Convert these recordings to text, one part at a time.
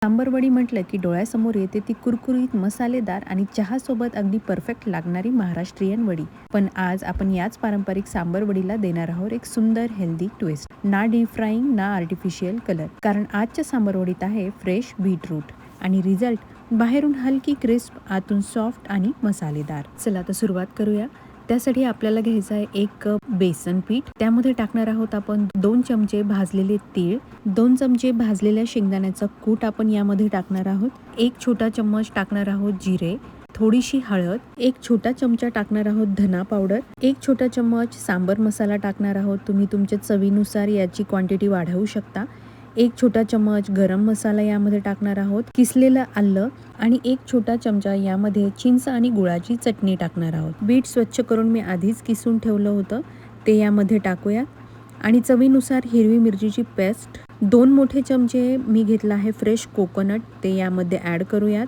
सांबर वडी म्हटलं की डोळ्यासमोर येते ती कुरकुरीत, मसालेदार आणि चहासोबत अगदी परफेक्ट लागणारी महाराष्ट्रीयन वडी. पण आज आपण याच पारंपरिक सांबर वडीला देणार आहोत एक सुंदर हेल्दी ट्विस्ट. ना डीप फ्राईंग ना आर्टिफिशियल कलर. कारण आजच्या सांबर वडीत आहे फ्रेश बीटरूट आणि रिझल्ट बाहेरून हलकी क्रिस्प, आतून सॉफ्ट आणि मसालेदार. चला तर सुरुवात करूया. त्यासाठी आपल्याला घ्यायचं आहे 1 कप बेसन पीठ. त्यामध्ये टाकणार आहोत आपण 2 चमचे भाजलेले तीळ, 2 चमचे भाजलेल्या शेंगदाण्याचा कूट आपण यामध्ये टाकणार आहोत. 1 छोटा चम्मच टाकणार आहोत जिरे, थोडीशी हळद, 1 छोटा चमचा टाकणार आहोत धना पावडर, 1 छोटा चम्मच सांबर मसाला टाकणार आहोत. तुम्ही तुमच्या चवीनुसार याची क्वांटिटी वाढवू शकता. 1 छोटा चम्मच गरम मसाला यामध्ये टाकणार आहोत. किसलेलं आलं आणि 1 छोटा चमचा यामध्ये चिंच आणि गुळाची चटणी टाकणार आहोत. बीट स्वच्छ करून मी आधीच किसून ठेवलं होतं, ते यामध्ये टाकूया. आणि चवीनुसार हिरवी मिरचीची पेस्ट, 2 मोठे चमचे मी घेतला आहे फ्रेश कोकोनट, ते यामध्ये ॲड करूयात.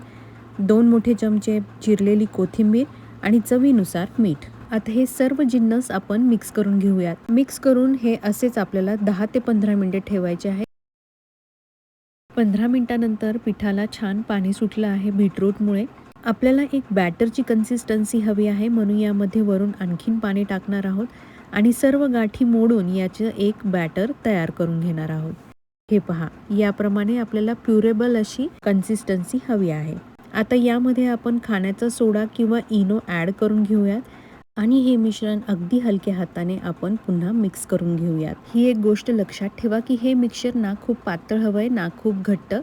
2 मोठे चमचे चिरलेली कोथिंबीर आणि चवीनुसार मीठ. आता हे सर्व जिन्नस आपण मिक्स करून घेऊयात. मिक्स करून हे असेच आपल्याला 10 ते 15 मिनिटे ठेवायचे आहे. 15 मिनिटानंतर पिठाला छान पाणी सुटलं आहे बीटरूटमुळे. आपल्याला एक बॅटरची कन्सिस्टन्सी हवी आहे, म्हणून यामध्ये वरून आणखीन पाणी टाकणार आहोत आणि सर्व गाठी मोडून याचं एक बॅटर तयार करून घेणार आहोत. हे पहा, याप्रमाणे आपल्याला प्युरेबल अशी कन्सिस्टन्सी हवी आहे. आता यामध्ये आपण खाण्याचा सोडा किंवा इनो ॲड करून घेऊयात आणि हे मिश्रण अगदी हलक्या हाताने आपण पुन्हा मिक्स करून घेऊयात. ही एक गोष्ट लक्षात ठेवा की हे मिक्सचर ना खूप पातळ हवंय ना खूप घट्ट.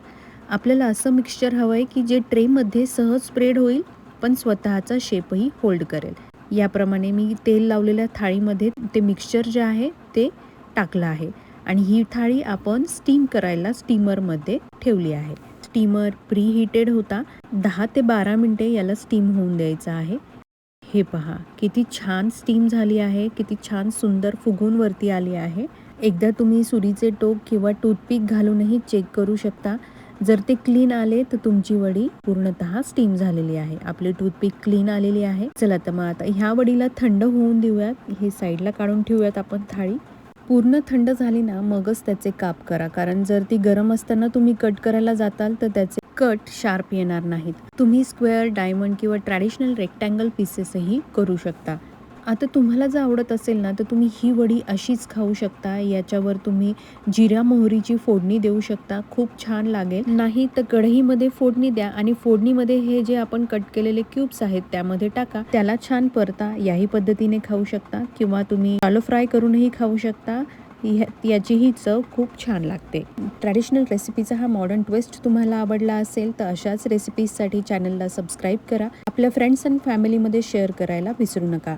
आपल्याला असं मिक्सचर हवंय की जे ट्रेमध्ये सहज स्प्रेड होईल पण स्वतःचा शेपही होल्ड करेल. याप्रमाणे मी तेल लावलेल्या थाळीमध्ये ते मिक्सचर जे आहे ते टाकलं आहे आणि ही थाळी आपण स्टीम करायला स्टीमरमध्ये ठेवली आहे. स्टीमर प्री हीटेड होता. 10 ते 12 मिनिटे याला स्टीम होऊन द्यायचं आहे. हे पहा, किती छान स्टीम झाली आहे, किती छान सुंदर फुगून वरती आली आहे. एकदा तुम्ही सुरीचे टोक किंवा टूथपिक घालूनही चेक करू शकता. जर ते क्लीन आले तर तुमची वडी पूर्णतः स्टीम झालेली आहे. आपली टूथपिक क्लीन आलेली आहे. चला तर मग आता ह्या वडीला थंड होऊन देऊयात. हे साईडला काढून ठेवूयात आपण थाळी. पूर्ण थंड झाली ना मगच त्याचे काप करा, कारण जर ती गरम असताना तुम्ही कट करायला जाताल तर त्याचे कट शार्प येणार नाहीत. तुम्ही स्क्वेअर, डायमंड किंवा ट्रॅडिशनल रेक्टँगल पीसेसही करू शकता. आता तुम्हाला जर आवडत असेल ना तर तुम्ही ही वडी अशीच खाऊ शकता. याच्यावर तुम्ही जिरा मोहरीची फोडणी देऊ शकता, खूप छान लागेल. नाही तर कढईमध्ये फोडणी द्या आणि फोडणीमध्ये हे जे आपण कट केलेले क्यूब्स आहेत त्यामध्ये टाका, त्याला छान परता. याही पद्धतीने खाऊ शकता किंवा तुम्ही शॅलो फ्राय करूनही खाऊ शकता. याचीही चव खूप छान लागते. ट्रॅडिशनल रेसिपीचा हा मॉडर्न ट्विस्ट तुम्हाला आवडला असेल तर अशाच रेसिपीजसाठी चॅनलला सबस्क्राईब करा. आपल्या फ्रेंड्स अँड फॅमिलीमध्ये शेअर करायला विसरू नका.